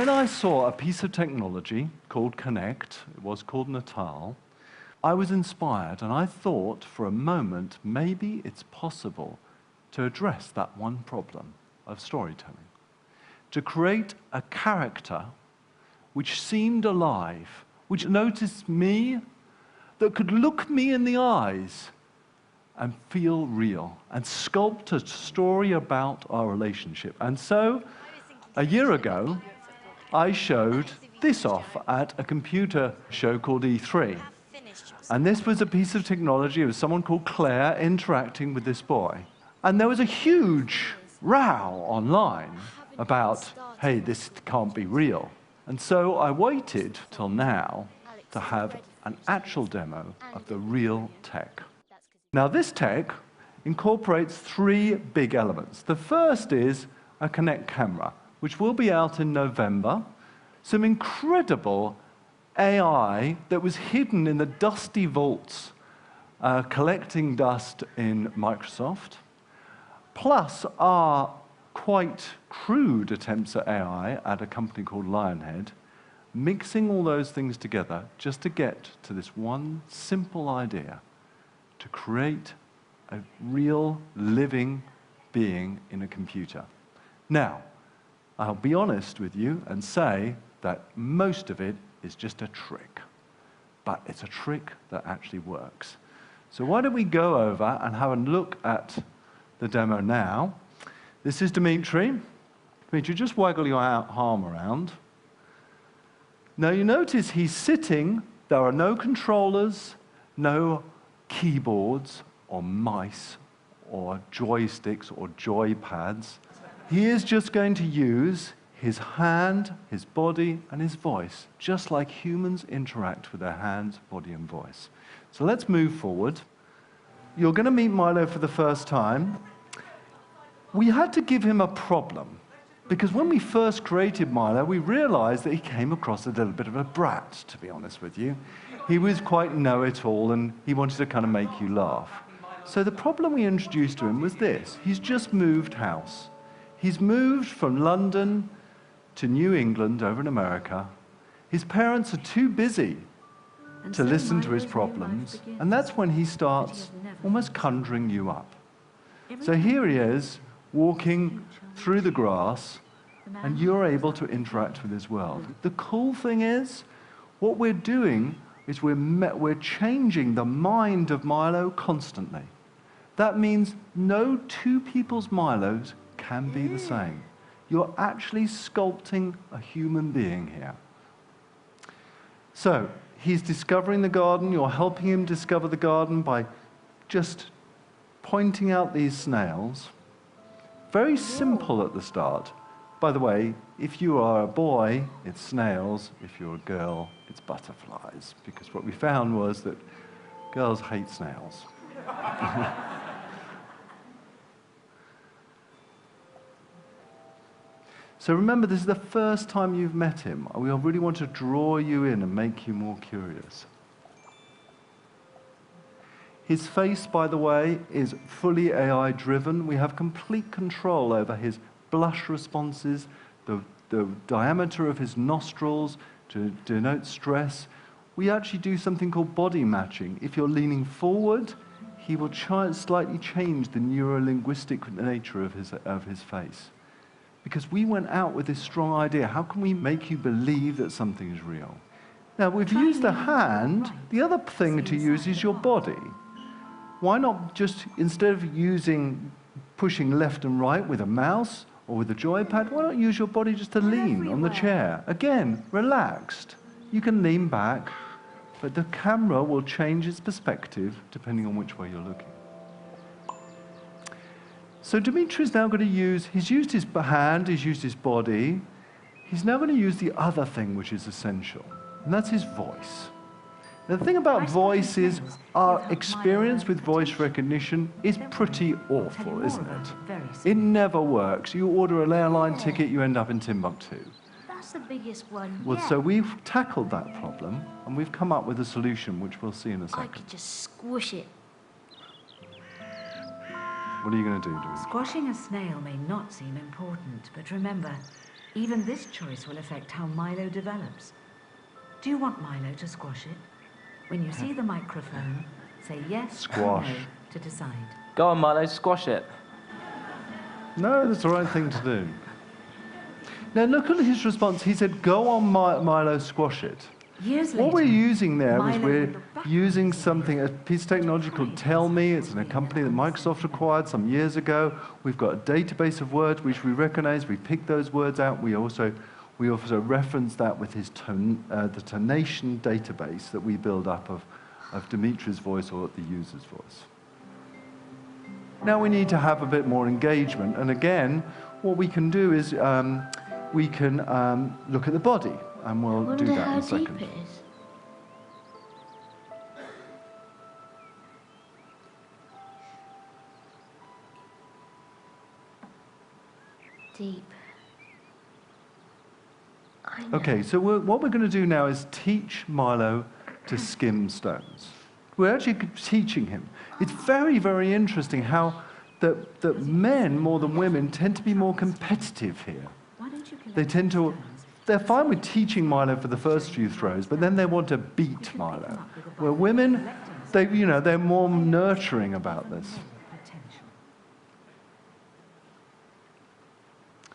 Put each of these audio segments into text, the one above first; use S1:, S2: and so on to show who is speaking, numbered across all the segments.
S1: when I saw a piece of technology called Connect, it was called Natal, I was inspired, and I thought for a moment, maybe it's possible to address that one problem of storytelling. To create a character which seemed alive, which noticed me, that could look me in the eyes and feel real, and sculpt a story about our relationship. And so, a year ago, I showed this off at a computer show called E3. And this was a piece of technology. It was someone called Claire interacting with this boy. And there was a huge row online about, hey, this can't be real. And so I waited till now to have an actual demo of the real tech. Now, this tech incorporates three big elements. The first is a Connect camera, which will be out in November. Some incredible AI that was hidden in the dusty vaults, collecting dust in Microsoft, plus our quite crude attempts at AI at a company called Lionhead, mixing all those things together just to get to this one simple idea, to create a real living being in a computer. Now, I'll be honest with you and say that most of it is just a trick, but it's a trick that actually works. So why don't we go over and have a look at the demo now. This is Dimitri. Dimitri, just waggle your arm around. Now you notice he's sitting, there are no controllers, no keyboards or mice or joysticks or joypads. He is just going to use his hand, his body, and his voice, just like humans interact with their hands, body, and voice. So let's move forward. You're going to meet Milo for the first time. We had to give him a problem, because when we first created Milo, we realized that he came across a little bit of a brat, to be honest with you. He was quite know-it-all, and he wanted to kind of make you laugh. So the problem we introduced to him was this. He's just moved house. He's moved from London to New England over in America. His parents are too busy to listen to his problems, and that's when he starts almost conjuring you up. So here he is, walking through the grass, and you're able to interact with his world. The cool thing is, what we're doing is we're changing the mind of Milo constantly. That means no two people's Milos can be the same. You're actually sculpting a human being here. So, he's discovering the garden. You're helping him discover the garden by just pointing out these snails. Very simple at the start. By the way, if you are a boy, it's snails. If you're a girl, it's butterflies. Because what we found was that girls hate snails. So remember, this is the first time you've met him. We really want to draw you in and make you more curious. His face, by the way, is fully AI-driven. We have complete control over his blush responses, the diameter of his nostrils to denote stress. We actually do something called body matching. If you're leaning forward, he will slightly change the neuro-linguistic nature of his face. Because we went out with this strong idea, how can we make you believe that something is real? Now, we've used the hand. The other thing to use is your body. Why not just, instead of pushing left and right with a mouse or with a joypad, why not use your body just to lean on the chair? Again, relaxed. You can lean back, but the camera will change its perspective depending on which way you're looking. So Dimitri's now going to he's used his hand, he's used his body. He's now going to use the other thing which is essential, and that's his voice. Now, the thing about voice is our experience with voice recognition is pretty awful, isn't it? It never works. You order an airline ticket, you end up in Timbuktu.
S2: That's the biggest one.
S1: Well, so we've tackled that problem, and we've come up with a solution, which we'll see in a second.
S2: I could just squish it.
S1: What are you going to do, Dimitri?
S3: Squashing a snail may not seem important, but remember, Even this choice will affect how Milo develops. Do you want Milo to squash it? When you see the microphone, say yes
S1: Squash.
S3: or no to decide.
S4: Go on, Milo, squash it.
S1: No, that's the right thing to do. Now look at his response. He said, go on, Milo, squash it.
S3: Years later,
S1: What we're using there is
S3: Milo
S1: we're
S3: would look back
S1: using
S3: and say,
S1: something, a piece of technology called Tell Me. It's a company that Microsoft acquired some years ago. We've got a database of words which we recognize. We pick those words out. We also reference that with his the tonation database that we build up of Dimitri's voice or the user's voice. Now we need to have a bit more engagement. And again, what we can do is we can look at the body. And we'll do
S2: Wonder
S1: that in
S2: how
S1: a
S2: deep
S1: second.
S2: it is. Deep. I know.
S1: Okay, so what we're going to do now is teach Milo to skim stones. We're actually teaching him. It's very, very interesting how that men, more than women, tend to be more competitive here.
S3: Why don't you collect
S1: They tend to,
S3: stones?
S1: they're fine with teaching Milo for the first few throws, but then they want to beat Milo. Where women, they're more nurturing about this.
S3: Potential.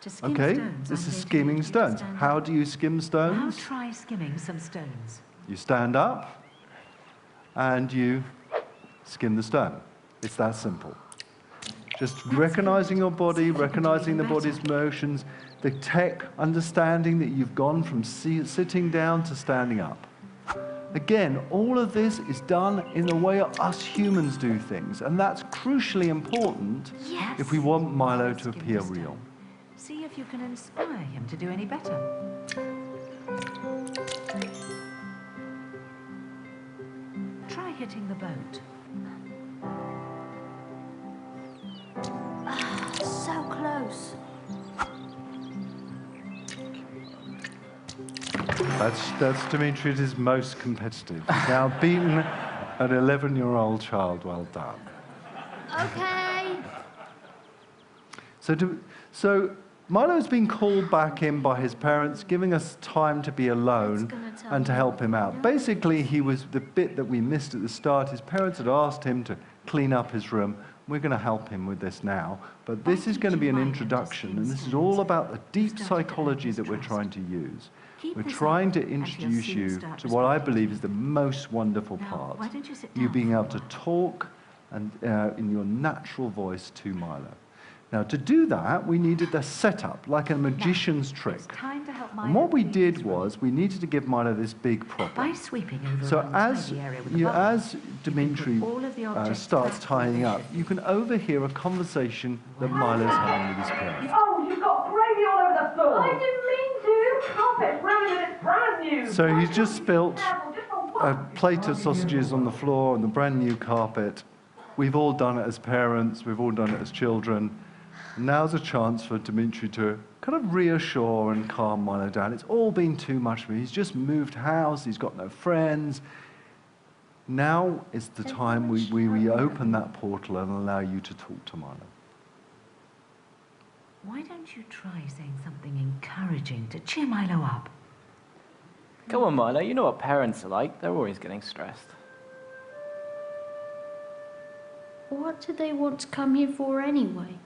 S3: To skim
S1: Okay,
S3: stones,
S1: this
S3: I'm
S1: is
S3: going to
S1: skimming
S3: need you to
S1: stones.
S3: stand
S1: How
S3: up.
S1: do you skim
S3: Now
S1: stones?
S3: try skimming some stones.
S1: You stand up and you skim the stone. It's that simple. Just recognizing your body, recognizing the body's motions, the tech, understanding that you've gone from sitting down to standing up. Again, all of this is done in the way us humans do things, and that's crucially important
S2: Yes.
S1: if we want Milo to
S3: Skim
S1: appear
S3: the stone.
S1: real.
S3: See if you can inspire him to do any better. Try hitting the boat.
S2: So close.
S1: That's Dimitri at his most competitive. He's now beaten an 11-year-old child. Well done.
S2: Okay.
S1: So Milo's been called back in by his parents, giving us time to be alone
S2: gonna tell
S1: and to
S2: me
S1: help him out.
S2: what-
S1: Basically, he was the bit that we missed at the start. His parents had asked him to clean up his room. We're going to help him with this now. But this is going to be an introduction, and this is all about the deep psychology that we're trying to use.
S3: Keep
S1: We're
S3: this
S1: trying
S3: up
S1: to
S3: and he'll
S1: introduce
S3: soon
S1: you
S3: start
S1: to what I
S3: responding
S1: believe
S3: to
S1: is the most wonderful
S3: Now,
S1: part.
S3: why don't you sit
S1: You
S3: down
S1: being
S3: for a
S1: able to
S3: while?
S1: talk and in your natural voice to Milo. Now, to do that, we needed a setup, like a magician's trick.
S3: It's time to help Milo
S1: And what we
S3: clean his
S1: did
S3: room.
S1: was we needed to give Milo this big
S3: By
S1: problem.
S3: sweeping over
S1: So
S3: an
S1: as
S3: untidy area with a bubble,
S1: as
S3: you can
S1: Dimitri
S3: put all of the objects
S1: starts
S3: back
S1: tying
S3: where
S1: up,
S3: they
S1: you can overhear a conversation that Milo's having with his parents.
S5: Oh, you've got gravy all over the floor. I didn't mean to. Carpet's brand and it's brand new.
S1: So he's just spilt
S5: Just for
S1: a
S5: one.
S1: plate of sausages on the floor on the brand new carpet. We've all done it as parents, we've all done it as children. Now's a chance for Dimitri to kind of reassure and calm Milo down. It's all been too much for him. He's just moved house, he's got no friends. Now is the time we open that portal and allow you to talk to Milo.
S3: Why don't you try saying something encouraging to cheer Milo up?
S4: Come on, Milo, you know what parents are like. They're always getting stressed.
S2: What do they want to come here for anyway?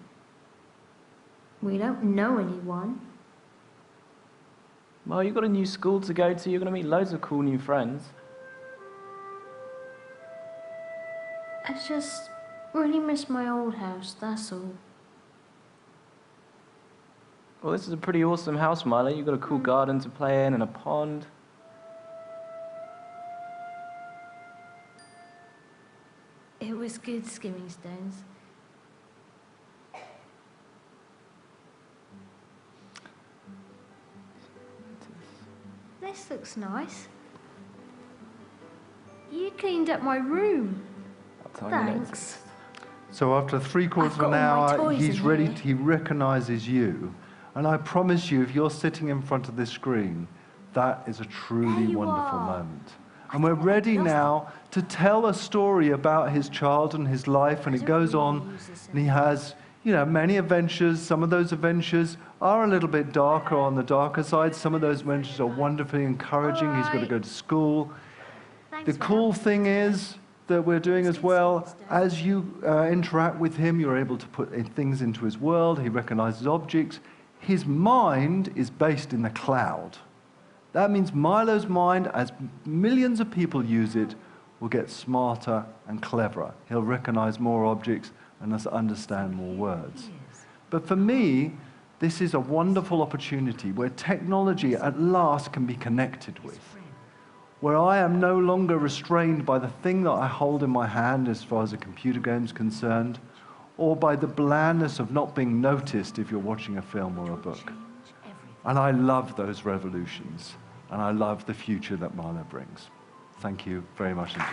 S2: We don't know anyone.
S4: Well, you've got a new school to go to. You're going to meet loads of cool new friends.
S2: I just really miss my old house, that's all.
S4: Well, this is a pretty awesome house, Milo. You've got a cool garden to play in and a pond.
S2: It was good skimming stones. This looks nice. You cleaned up my room.
S4: I'll tell you later.
S2: Thanks.
S1: So after 3/4
S2: I've
S1: of an
S2: got all my
S1: hour,
S2: toys
S1: he's
S2: in
S1: ready,
S2: here.
S1: he recognizes you. And I promise you, if you're sitting in front of this screen, that is a truly
S2: There you
S1: wonderful
S2: are.
S1: moment. And we're ready now to tell a story about his child and his life, and it goes on, and he has, you know, many adventures, some of those adventures are a little bit darker, on the darker side. Some of those adventures are wonderfully encouraging. He's got to go to school. The cool thing is that we're doing as well, as you interact with him, you're able to put things into his world. He recognizes objects. His mind is based in the cloud. That means Milo's mind, as millions of people use it, will get smarter and cleverer. He'll recognize more objects and thus understand more words. But for me, this is a wonderful opportunity where technology at last can be connected with, where I am no longer restrained by the thing that I hold in my hand as far as a computer game is concerned, or by the blandness of not being noticed if you're watching a film or a book. And I love those revolutions, and I love the future that Milo brings. Thank you very much indeed.